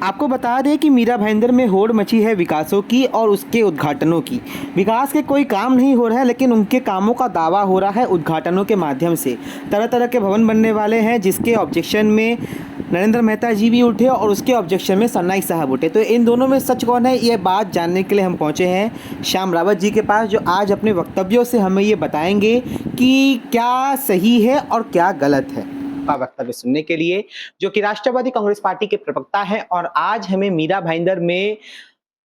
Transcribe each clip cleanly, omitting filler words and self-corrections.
आपको बता दें कि मीरा भाईंदर में होड़ मची है विकासों की और उसके उद्घाटनों की। विकास के कोई काम नहीं हो रहा है, लेकिन उनके कामों का दावा हो रहा है उद्घाटनों के माध्यम से। तरह तरह के भवन बनने वाले हैं, जिसके ऑब्जेक्शन में नरेंद्र मेहता जी भी उठे और उसके ऑब्जेक्शन में सरनाईक साहब उठे। तो इन दोनों में सच कौन है, ये बात जानने के लिए हम पहुंचे हैं श्याम रावत जी के पास, जो आज अपने वक्तव्यों से हमें ये बताएंगे कि क्या सही है और क्या गलत है। का वक्तव्य सुनने के लिए, जो कि राष्ट्रवादी कांग्रेस पार्टी के प्रवक्ता हैं, और आज हमें मीरा भाईंदर में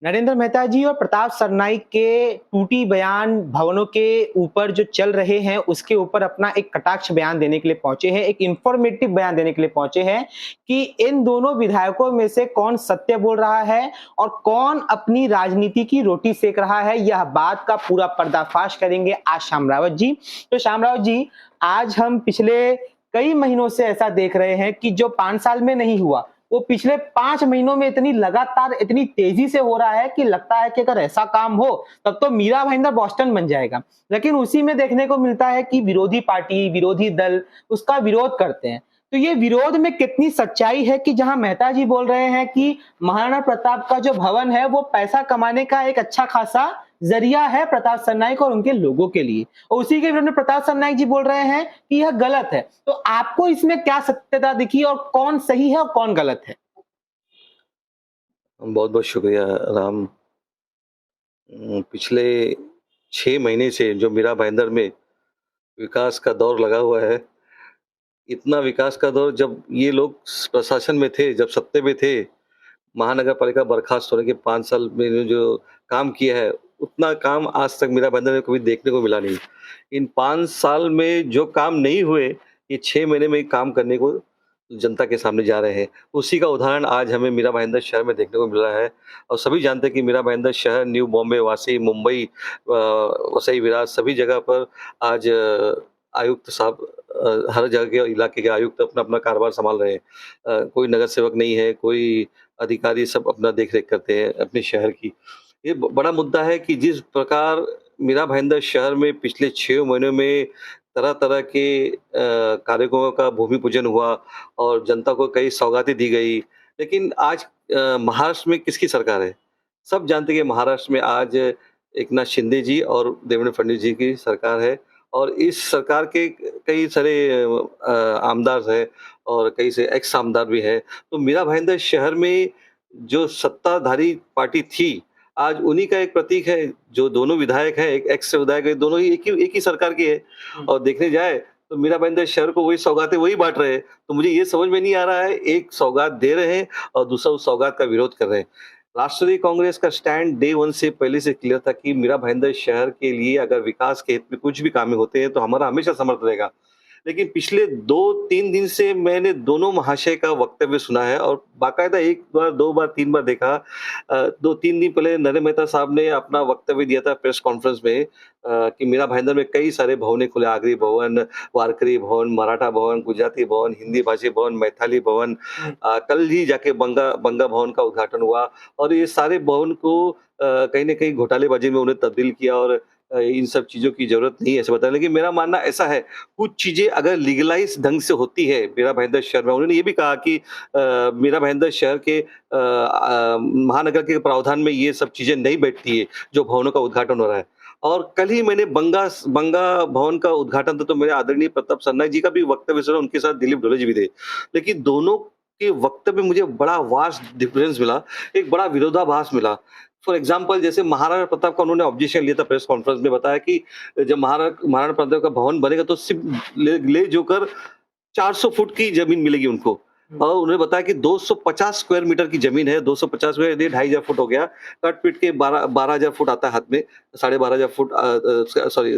नरेंद्र मेहता जी और प्रताप सरनाईक के टूटी बयान भवनों के ऊपर जो चल रहे हैं उसके ऊपर अपना एक कटाक्ष बयान देने के लिए पहुंचे हैं, एक इंफॉर्मेटिव बयान देने के लिए पहुंचे हैं कि इन दोनों विधायकों में से कौन सत्य बोल रहा है और कौन अपनी राजनीति की रोटी सेक रहा है। यह बात का पूरा पर्दाफाश करेंगे आज श्याम रावत जी। तो श्याम रावत जी, आज हम पिछले कई महीनों से ऐसा देख रहे हैं कि जो 5 साल में नहीं हुआ वो पिछले 5 महीनों में इतनी लगातार इतनी तेजी से हो रहा है कि लगता है कि अगर ऐसा काम हो तब तो मीरा भाईंदर बॉस्टन बन जाएगा। लेकिन उसी में देखने को मिलता है कि विरोधी पार्टी, विरोधी दल उसका विरोध करते हैं। तो ये विरोध में कितनी सच्चाई है कि जहां मेहता जी बोल रहे हैं कि महाराणा प्रताप का जो भवन है वो पैसा कमाने का एक अच्छा खासा जरिया है प्रताप सरनाईक और उनके लोगों के लिए, और उसी के विरुद्ध में प्रताप सरनाईक जी बोल रहे हैं कि यह गलत है। तो आपको इसमें क्या सत्यता दिखी और कौन सही है और कौन गलत है? बहुत बहुत शुक्रिया राम। पिछले 6 महीने से जो मीरा भाईंदर में विकास का दौर लगा हुआ है, इतना विकास का दौर जब ये लोग प्रशासन में थे, जब सत्ते में थे, महानगर पालिका बर्खास्त होने के 5 साल में जो काम किया है, उतना काम आज तक मीरा भाईंदर में कभी देखने को मिला नहीं। इन 5 साल में जो काम नहीं हुए, ये 6 महीने में काम करने को जनता के सामने जा रहे हैं। उसी का उदाहरण आज हमें मीरा भाईंदर शहर में देखने को मिल रहा है, और सभी जानते हैं कि मीरा भाईंदर शहर न्यू बॉम्बे, वासी, मुंबई, वसई विरार सभी जगह पर आज आयुक्त साहब हर जगह के इलाके के आयुक्त अपना-अपना कारोबार सँभाल रहे हैं। कोई नगर सेवक नहीं है, कोई अधिकारी, सब अपना देख-रेख करते हैं अपने शहर की। ये बड़ा मुद्दा है कि जिस प्रकार मीरा भाईंदर शहर में पिछले 6 महीनों में तरह-तरह के कार्यक्रमों का भूमि पूजन हुआ और जनता को कई सौगातें दी गई। लेकिन आज महाराष्ट्र में किसकी सरकार है? सब जानते हैं कि महाराष्ट्र में आज एकनाथ शिंदे जी और देवेंद्र फडणवीस जी की सरकार है, और इस सरकार के कई सारे आमदार हैं और कई से एक्स आमदार भी हैं। तो मीरा भाईंदर शहर में जो सत्ताधारी पार्टी थी, आज उन्हीं का एक प्रतीक है, जो दोनों विधायक हैं, एक एक्स विधायक है, दोनों ही एक ही सरकार के हैं। और देखने जाए तो मीरा भाईंदर शहर को वही सौगातें वही बाँट रहे हैं। तो मुझे ये समझ में नहीं आ रहा है, एक सौगात दे रहे हैं और दूसरा उस सौगात का विरोध कर रहे हैं। राष्ट्रवादी कांग्रेस का स्टैंड डे 1 से पहले से क्लियर था कि मीरा भाईंदर शहर के लिए अगर विकास के हित में कुछ भी काम होते हैं तो हमारा हमेशा समर्थन रहेगा। लेकिन पिछले 2-3 दिन से मैंने दोनों महाशय का वक्तव्य सुना है, और बाकायदा 1 बार, 2 बार, 3 बार देखा। 2-3 दिन पहले नरेंद्र मेहता साहब ने अपना वक्तव्य दिया था प्रेस कॉन्फ्रेंस में, कि मीरा भाईंदर में कई सारे भवन खुले, आगरी भवन, वारकरी भवन, मराठा भवन, गुजराती भवन, हिंदी भाषी भवन, मैथिली भवन। कल ही जाके बंगा भवन का उद्घाटन हुआ, और ये सारे भवन को कहीं न कहीं घोटालेबाजी में उन्हें तब्दील किया, और इन सब चीज़ों की ज़रूरत नहीं है ऐसा बताया। लेकिन मेरा मानना ऐसा है, कुछ चीज़ें अगर लीगलाइज़ ढंग से होती है मीरा भाईंदर शहर में, उन्होंने ये भी कहा कि मीरा भाईंदर शहर के महानगर के प्रावधान में ये सब चीज़ें नहीं बैठती है, जो भवनों का उद्घाटन हो रहा है। और कल ही मैंने बंगा भवन का उद्घाटन था, तो मेरे आदरणीय प्रताप सरनाईक जी का भी वक्तव्य सुना, उनके साथ दिलीप ढोले जी भी थे। लेकिन दोनों के वक्तव्य में मुझे बड़ा वास्ट डिफरेंस मिला, एक बड़ा विरोधाभास मिला। फॉर एग्जाम्पल, जैसे महाराणा प्रताप का उन्होंने ऑब्जेक्शन लिया था प्रेस कॉन्फ्रेंस में, बताया कि जब महाराणा प्रताप का भवन बनेगा तो सिर्फ ले जोकर 400 फुट की जमीन मिलेगी उनको। और उन्होंने बताया कि 250 स्क्वायर मीटर की जमीन है, 250 स्क्वायर 2500 फुट हो गया, कट पीट के 12,000 फुट आता है हाथ में, 12,500 फुट, सॉरी,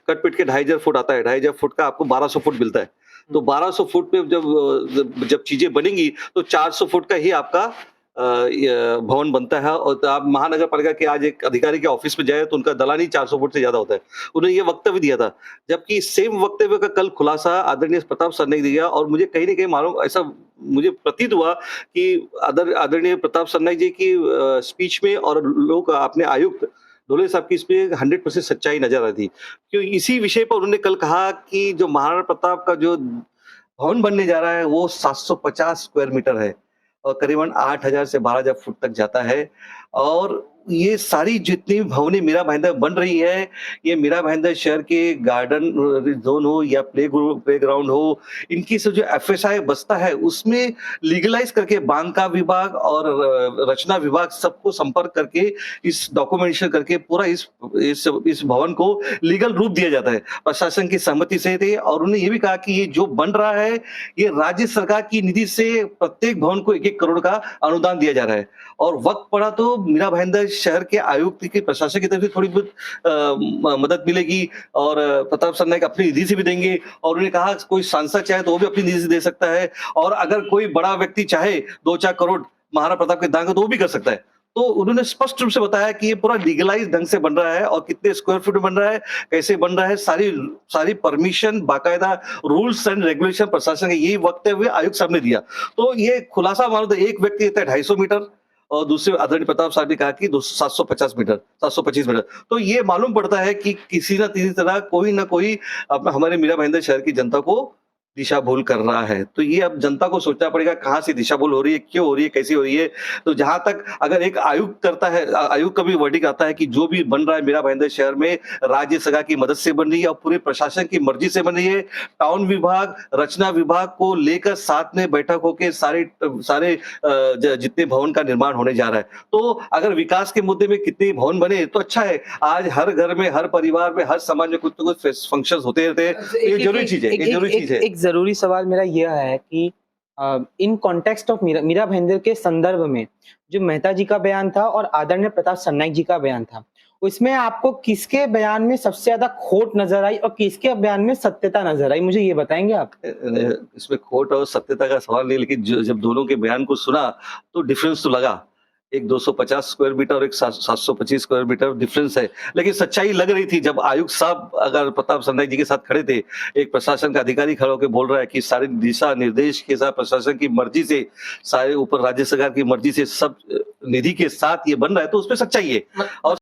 कट पीट के 2,500 फुट आता है, 2,500 फुट का आपको 1200 फुट मिलता है। तो 1200 फुट में जब चीजें बनेंगी तो 400 फुट का ही आपका भवन बनता है। और आप महानगर पालिका के आज एक अधिकारी के ऑफिस में जाए तो उनका दलान ही 400 फुट से ज्यादा होता है। उन्होंने ये वक्तव्य दिया था, जबकि सेम वक्तव्य का कल खुलासा आदरणीय प्रताप सर ने दिया, और मुझे कहीं न कहीं मालूम, ऐसा मुझे प्रतीत हुआ कि आदरणीय प्रताप सरनाईक जी की स्पीच में और लोग अपने आयुक्त ढोले साहब की इसमें 100% सच्चाई नजर आई थी। क्यों इसी विषय पर उन्होंने कल कहा कि जो महाराणा प्रताप का जो भवन बनने जा रहा है वो 750 स्क्वायर मीटर है, और करीबन 8,000 से 12,000 फुट तक जाता है। और ये सारी जितनी भी भवनें मीरा भाईंदर बन रही है, ये मीरा भाईंदर शहर के गार्डन ज़ोन हो या प्लेग्राउंड हो, इनकी सब जो एफएसआई बसता है, उसमें लीगलाइज़ करके बांधकाम विभाग और रचना विभाग सबको संपर्क करके इस डॉक्यूमेंटेशन करके पूरा इस भवन को लीगल रूप दिया जाता है। प्रशासन की सहमति से थे और उन्होंने ये भी कहा कि ये जो बन रहा है, ये राज्य सरकार की निधि से प्रत्येक भवन को 1-1 करोड़ का अनुदान दिया जा रहा है। और वक़्त पड़ा तो मीरा भाईंदर शहर के आयुक्त की प्रशासन की तरफ से थोड़ी बहुत मदद मिलेगी और प्रताप सरनाईक अपनी निधि से भी देंगे। और उन्होंने कहा कोई सांसद चाहे तो वो भी अपनी निधि से दे सकता है और अगर कोई बड़ा व्यक्ति चाहे 2-4 करोड़ महाराणा प्रताप के दान को तो वो भी कर सकता है। तो उन्होंने स्पष्ट रूप से बताया कि ये पूरा लीगलाइज्ड ढंग से बन रहा है और कितने स्क्वायर फीट में बन रहा है, कैसे बन रहा है, सारी परमिशन बाकायदा रूल्स एंड रेगुलेशन प्रशासन के यही वक्तव्य आयुक्त साहब ने दिया। तो ये खुलासा मानो तो एक व्यक्ति देता है 250 मीटर और दूसरे आदरणीय प्रताप साहब ने कहा कि 750 मीटर, 725 मीटर। तो ये मालूम पड़ता है कि किसी न किसी तरह कोई न कोई हमारे मीरा भाईंदर शहर की जनता को दिशा भूल कर रहा है। तो ये अब जनता को सोचना पड़ेगा कहाँ से दिशा भूल हो रही है, क्यों हो रही है, कैसी हो रही है। तो जहां तक अगर एक आयुक्त करता है, आयुक्त का भी वर्डिक्ट आता है कि जो भी बन रहा है मीरा भाईंदर शहर में राज्य सरकार की मदद से बन रही है और पूरे प्रशासन की मर्जी से बन रही है। टाउन विभाग, रचना विभाग को लेकर साथ में बैठक होकर सारे जितने भवन का निर्माण होने जा रहा है। तो अगर विकास के मुद्दे में कितने भवन बने तो अच्छा है। आज हर घर में, हर परिवार में, हर समाज में कुछ न कुछ फंक्शन होते रहते हैं। ये जरूरी चीज है, ये जरूरी चीज है। एक जरूरी सवाल मेरा यह है कि in context of Mira Bhayandar के संदर्भ में जो मेहता जी का बयान था और आदरणीय प्रताप सरनाईक जी का बयान था, उसमें आपको किसके बयान में सबसे ज्यादा खोट नजर आई और किसके बयान में सत्यता नजर आई, मुझे ये बताएंगे आप? इसमें खोट और सत्यता का सवाल नहीं, लेकिन जब दोनों के बयान को सुना तो डिफरेंस तो लगा। एक 250 स्क्वायर मीटर और एक 725 स्क्वायर मीटर डिफरेंस है, लेकिन सच्चाई लग रही थी जब आयुक्त साहब अगर प्रताप सरनाईक जी के साथ खड़े थे, एक प्रशासन का अधिकारी खड़ा होकर बोल रहा है कि सारे दिशा निर्देश के साथ प्रशासन की मर्जी से, सारे ऊपर राज्य सरकार की मर्जी से सब निधि के साथ ये बन रहा है, तो उसमें सच्चाई है। और